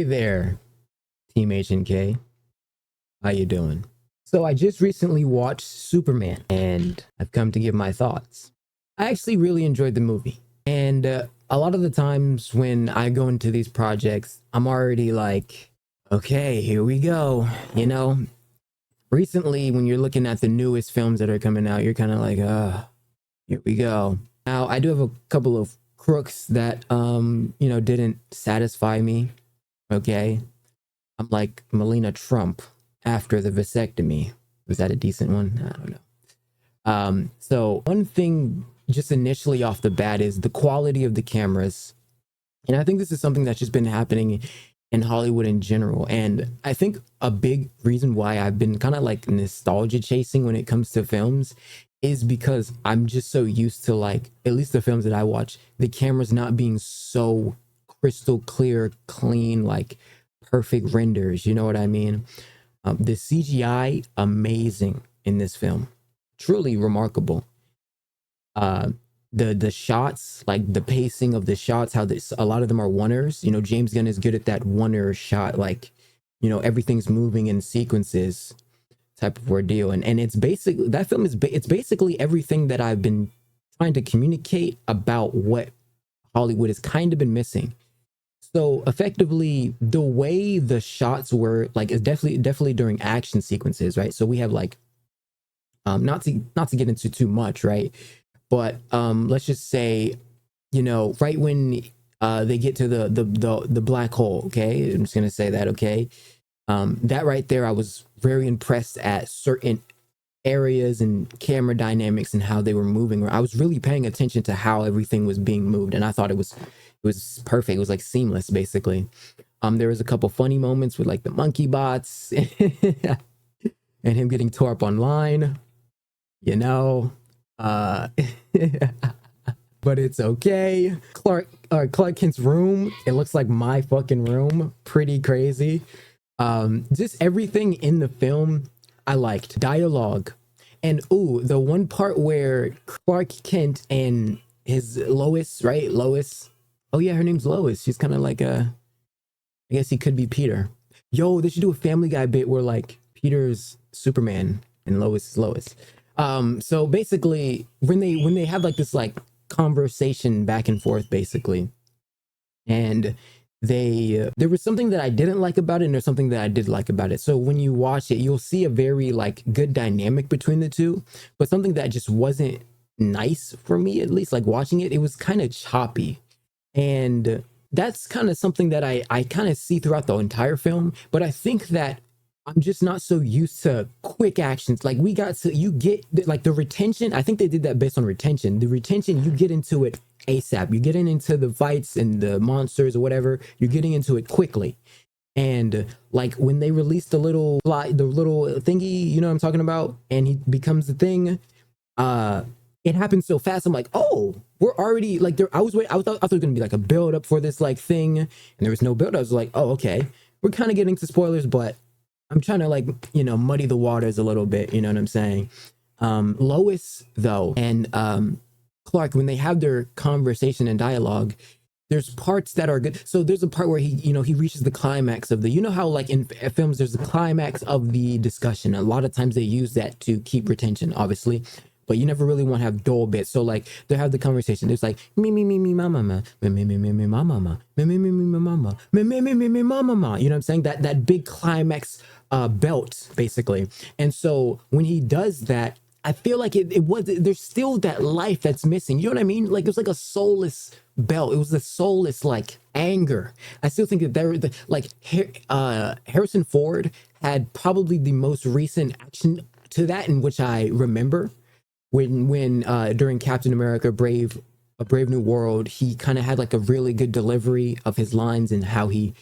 Hey there, Team H&K. How you doing? So I just recently watched Superman, and I've come to give my thoughts. I actually really enjoyed the movie, and a lot of the times when I go into these projects, I'm already like, okay, here we go. You know, recently when you're looking at the newest films that are coming out, you're kind of like, here we go. Now I do have a couple of crooks that didn't satisfy me. Okay, I'm like Melina Trump after the vasectomy. Was that a decent one? I don't know. So one thing just initially off the bat is the quality of the cameras. And I think this is something that's just been happening in Hollywood in general. And I think a big reason why I've been kind of like nostalgia chasing when it comes to films is because I'm just so used to, like, at least the films that I watch, the cameras not being so crystal clear, clean, like perfect renders. You know what I mean? The CGI, amazing in this film, truly remarkable. The shots, like the pacing of the shots, how this, a lot of them are oneers. You know, James Gunn is good at that oneer shot, like, you know, everything's moving in sequences type of ordeal. And it's basically, that film is it's basically everything that I've been trying to communicate about what Hollywood has kind of been missing. So effectively, the way the shots were, like, is definitely during action sequences, right? So we have like, not to get into too much, right? But let's just say, you know, right when they get to the black hole, okay? I'm just gonna say that, okay? That right there, I was very impressed at certain areas and camera dynamics and how they were moving. I was really paying attention to how everything was being moved, and I thought it was perfect. It was like seamless, basically. There was a couple funny moments with like the monkey bots and him getting tore up online, you know. But it's okay. Clark Kent's room, it looks like my fucking room. Pretty crazy. Just everything in the film I liked. Dialogue. And ooh, the one part where Clark Kent and his Lois, right? Lois. Oh yeah, her name's Lois. She's kind of like I guess he could be Peter. Yo, they should do a Family Guy bit where like Peter's Superman and Lois is Lois. So basically when they have like this like conversation back and forth, basically, and there was something that I didn't like about it, and there's something that I did like about it. So when you watch it, you'll see a very like good dynamic between the two, but something that just wasn't nice for me, at least like watching it, it was kind of choppy. And that's kind of something that I kind of see throughout the entire film. But I think that I'm just not so used to quick actions. Like you get like the retention. I think they did that based on retention. The retention, you get into it ASAP. You're getting into the fights and the monsters or whatever. You're getting into it quickly. And like when they released the little thingy, you know what I'm talking about, and he becomes the thing. It happened so fast. I'm like, oh, we're already like there. I thought there was gonna be like a build up for this like thing, and there was no build. I was like, oh, okay, we're kind of getting to spoilers, but I'm trying to like, you know, muddy the waters a little bit. You know what I'm saying? Lois though, and Clark, when they have their conversation and dialogue, there's parts that are good. So there's a part where he reaches the climax of the, you know how like in films there's the climax of the discussion. A lot of times they use that to keep retention, obviously, but you never really want to have dull bits. So like they have the conversation. There's like me mama me mama me mama me mama. You know what I'm saying? That big climax belt basically. And so when he does that, I feel like there's still that life that's missing. You know what I mean? Like it was like a soulless belt. It was the soulless like anger. I still think that Harrison Ford had probably the most recent action to that, in which I remember when during Captain America A Brave New World, he kind of had like a really good delivery of his lines and how he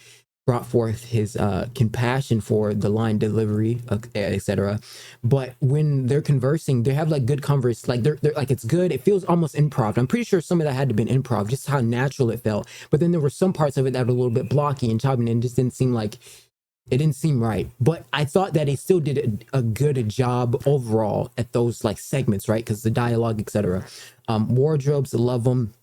brought forth his compassion for the line delivery, etc. But when they're conversing, they have like good converse, like they're like, it's good. It feels almost improv. I'm pretty sure some of that had to be improv, just how natural it felt. But then there were some parts of it that were a little bit blocky and choppy, and it just didn't seem like it didn't seem right. But I thought that he still did a good job overall at those like segments, right? Because the dialogue, etc. Wardrobes, love them.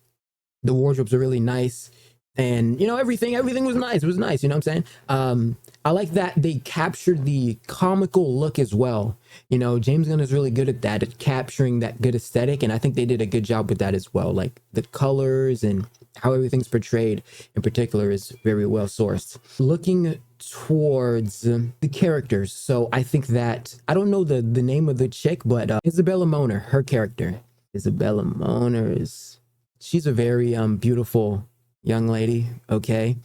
The wardrobes are really nice. And you know, everything was nice. It was nice, you know what I'm saying? I like that they captured the comical look as well. You know, James Gunn is really good at that, at capturing that good aesthetic, and I think they did a good job with that as well. Like the colors and how everything's portrayed in particular is very well sourced. Looking towards the characters, so I think that, I don't know the name of the chick, but Isabella Moner, her character, Isabella Moner, is, she's a very beautiful young lady. Okay.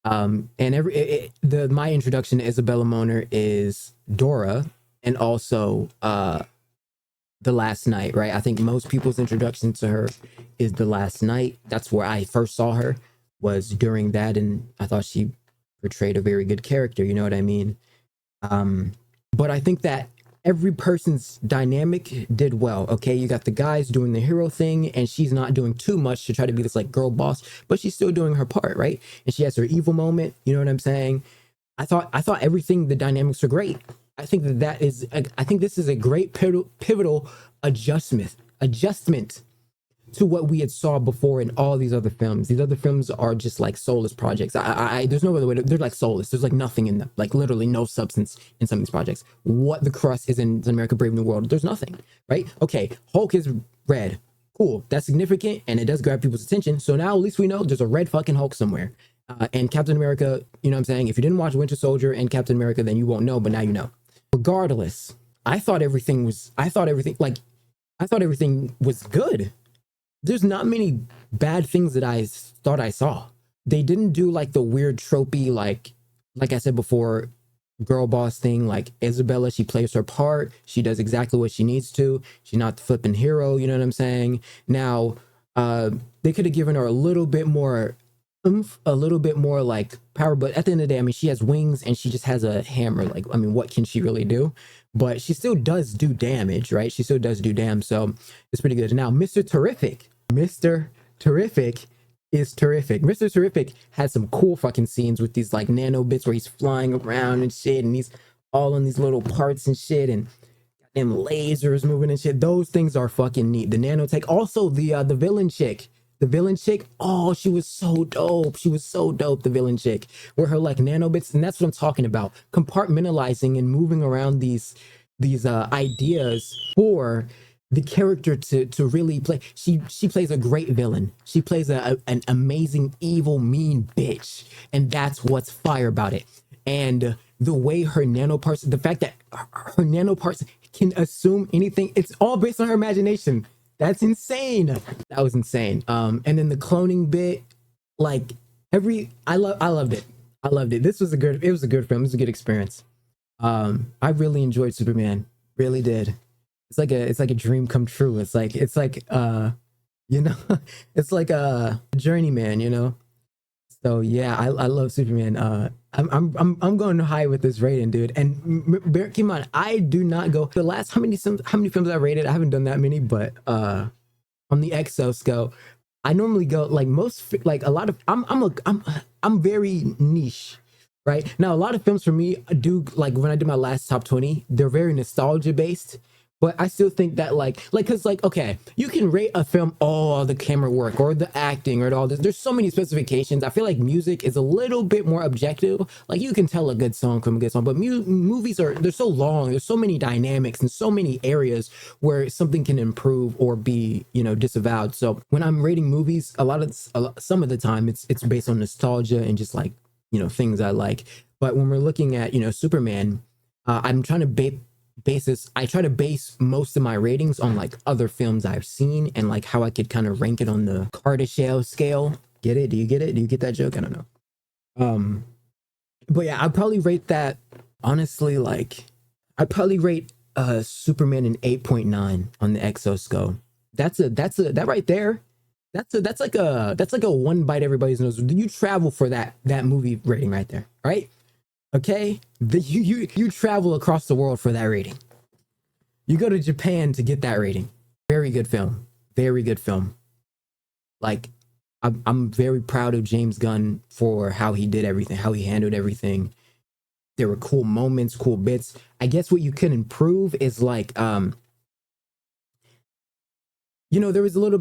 And my introduction to Isabella Moner is Dora, and also The Last Night, right? I think most people's introduction to her is The Last Night. That's where I first saw her, was during that, and I thought she portrayed a very good character, you know what I mean? But I think that every person's dynamic did well. Okay, you got the guys doing the hero thing, and she's not doing too much to try to be this like girl boss, but she's still doing her part, right? And she has her evil moment, you know what I'm saying? I thought everything, the dynamics are great. I think I think this is a great pivotal adjustment to what we had saw before in all these other films. These other films are just like soulless projects. There's no other way they're like soulless. There's like nothing in them, like literally no substance in some of these projects. What the crust is in America Brave New World, there's nothing, right? Okay, Hulk is red. Cool, that's significant, and it does grab people's attention. So now at least we know there's a red fucking Hulk somewhere. And Captain America, you know what I'm saying? If you didn't watch Winter Soldier and Captain America, then you won't know, but now you know. Regardless, I thought everything was good. There's not many bad things that I thought I saw. They didn't do like the weird tropey, like I said before, girl boss thing. Like Isabella, she plays her part. She does exactly what she needs to. She's not the flipping hero, you know what I'm saying? Now, they could have given her a little bit more oomph, a little bit more like power, but at the end of the day, I mean, she has wings and she just has a hammer. Like, I mean, what can she really do? But she still does do damage, right? She still does do damage, so it's pretty good. Now, Mr. Terrific is terrific. Mr. Terrific had some cool fucking scenes with these like nano bits where he's flying around and shit, and he's all in these little parts and shit, and them lasers moving and shit. Those things are fucking neat. The nanotech, also the villain chick. The villain chick, oh, she was so dope. She was so dope, the villain chick. With her like nanobits, and that's what I'm talking about. Compartmentalizing and moving around these ideas for the character to really play. She plays a great villain. She plays an amazing, evil, mean bitch. And that's what's fire about it. And the way her nanoparts, the fact that her nanoparts can assume anything, it's all based on her imagination. That's insane. That was insane. And then the cloning bit, like I loved it. I loved it. It was a good film. It was a good experience. I really enjoyed Superman. Really did. It's like a dream come true. It's like you know, it's like a journeyman, you know. So yeah, I love Superman. I'm going high with this rating, dude. And keep in mind, I do not go the last how many films I rated. I haven't done that many, but on the Exoscope, I normally go like like a lot of I'm very niche, right? Now a lot of films for me do, like when I did my last top 20, they're very nostalgia based. But I still think that cause okay, you can rate a film, oh, the camera work or the acting or all this. There's so many specifications. I feel like music is a little bit more objective. Like you can tell a good song from a good song, but movies they're so long. There's so many dynamics and so many areas where something can improve or be, you know, disavowed. So when I'm rating movies, some of the time it's based on nostalgia and just like, you know, things I like. But when we're looking at, you know, Superman, I'm trying to I try to base most of my ratings on like other films I've seen and like how I could kind of rank it on the Kardashian scale. Get it? Do you get it? Do you get that joke? I don't know. But yeah, I'd probably rate that, honestly, like I'd probably rate Superman an 8.9 on the Exoscope. That right there. That's like a one bite everybody's nose. You travel for that movie rating right there, right? Okay, you travel across the world for that rating. You go to Japan to get that rating. Very good film. Very good film. Like, I'm very proud of James Gunn for how he did everything, how he handled everything. There were cool moments, cool bits. I guess what you could improve is like, you know, there was a little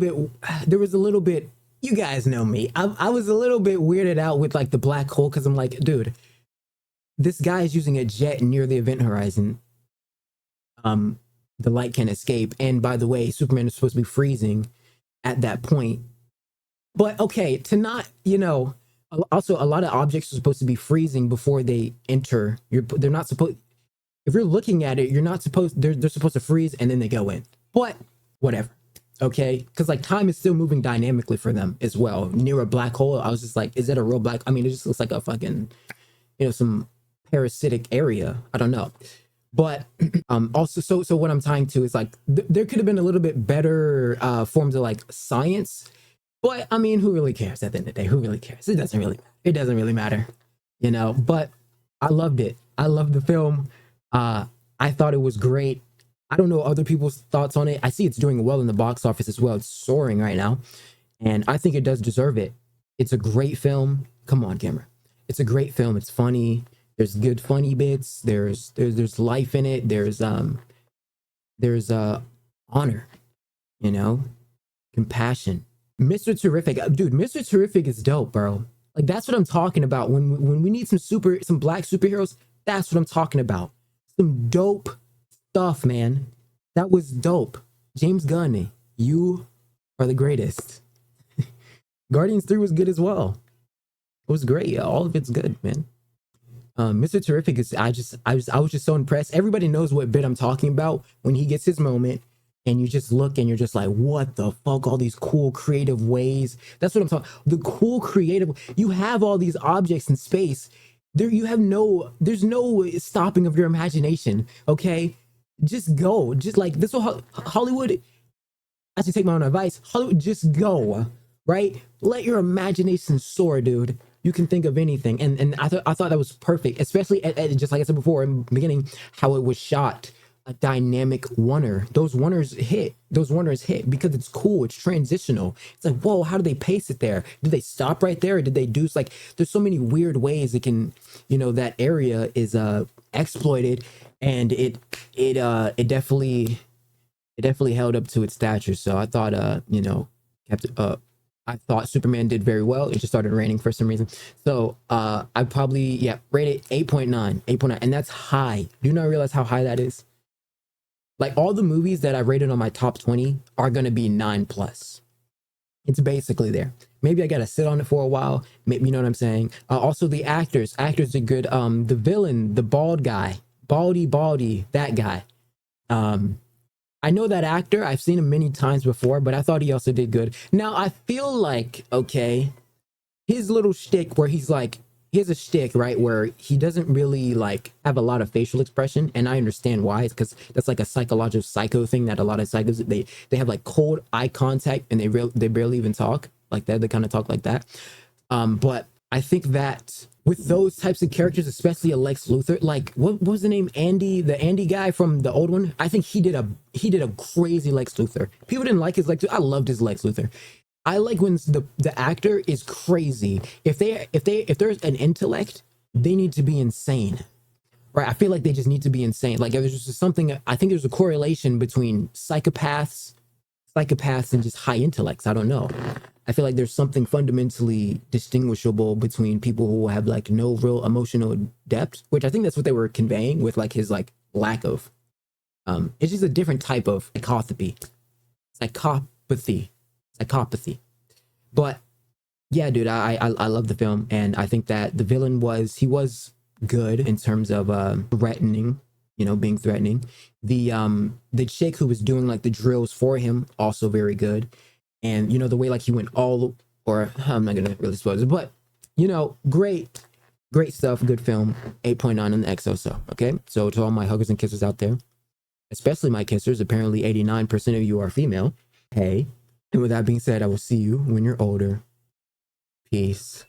bit you guys know me. I was a little bit weirded out with like the black hole because I'm like, dude, this guy is using a jet near the event horizon. Um, the light can escape, and by the way, Superman is supposed to be freezing at that point. But okay, to not, also a lot of objects are supposed to be freezing before they enter. They're not supposed. If you're looking at it, you're not supposed. They're supposed to freeze and then they go in. But whatever. Okay, because like time is still moving dynamically for them as well. Near a black hole, I was just like, is that a real black? I mean, it just looks like a fucking, some parasitic area. I don't know. But also, so what I'm tying to is like there could have been a little bit better forms of like science. But I mean, who really cares at the end of the day? Who really cares? It doesn't really matter, But I loved it. I loved the film. I thought it was great. I don't know other people's thoughts on it. I see it's doing well in the box office as well. It's soaring right now, and I think it does deserve it. It's a great film. Come on, camera. It's a great film. It's funny. There's good funny bits. There's life in it. There's honor, compassion. Mr. Terrific, dude. Mr. Terrific is dope, bro. Like that's what I'm talking about. When we need some black superheroes, that's what I'm talking about. Some dope stuff, man. That was dope. James Gunn, you are the greatest. Guardians 3 was good as well. It was great. All of it's good, man. Mr. Terrific is I was just so impressed. Everybody knows what bit I'm talking about when he gets his moment and you just look and you're just like, what the fuck? All these cool creative ways. That's what I'm talking. The cool creative. You have all these objects in space. There's no stopping of your imagination. Okay, just go. Just like this will Hollywood. I should take my own advice. Hollywood, just go. Right? Let your imagination soar, dude. You can think of anything, and I thought that was perfect, especially at just like I said before in the beginning, how it was shot. A dynamic oneer. Those oneers hit because it's cool. It's transitional. It's like, whoa, how do they pace it there? Did they stop right there? Or did they do like? There's so many weird ways it can, that area is exploited, and it definitely held up to its stature. So I thought kept I thought Superman did very well. It just started raining for some reason. So I probably rate it 8.9, and that's high. Do you not realize how high that is? Like all the movies that I rated on my top 20 are gonna be 9+. It's basically there. Maybe I gotta sit on it for a while. Maybe, you know what I'm saying? Also the actors are good. The villain, the bald guy, baldy, that guy. I know that actor. I've seen him many times before, but I thought he also did good. Now I feel like, okay, his little shtick where he's like, he has a shtick, right, where he doesn't really like have a lot of facial expression, and I understand why. It's because that's like a psychological psycho thing that a lot of psychos they have like cold eye contact and they barely even talk like that. They kind of talk like that. But I think that with those types of characters, especially a Lex Luthor, like what was the name? Andy, the Andy guy from the old one. I think he did a crazy Lex Luthor. People didn't like his Lex Luthor. I loved his Lex Luthor. I like when the actor is crazy. If there's an intellect, they need to be insane, right? I feel like they just need to be insane. Like there's just something. I think there's a correlation between psychopaths and just high intellects. I don't know. I feel like there's something fundamentally distinguishable between people who have like no real emotional depth, which I think that's what they were conveying with like his like lack of. It's just a different type of psychopathy. But yeah, dude, I love the film, and I think that the villain was good in terms of threatening, being threatening. The chick who was doing like the drills for him, also very good. And the way like he went or I'm not gonna really spoil it, but great stuff, good film. 8.9 on the XOSO. Okay, so to all my huggers and kissers out there, especially my kissers, apparently 89% of you are female. Hey. And with that being said, I will see you when you're older. Peace.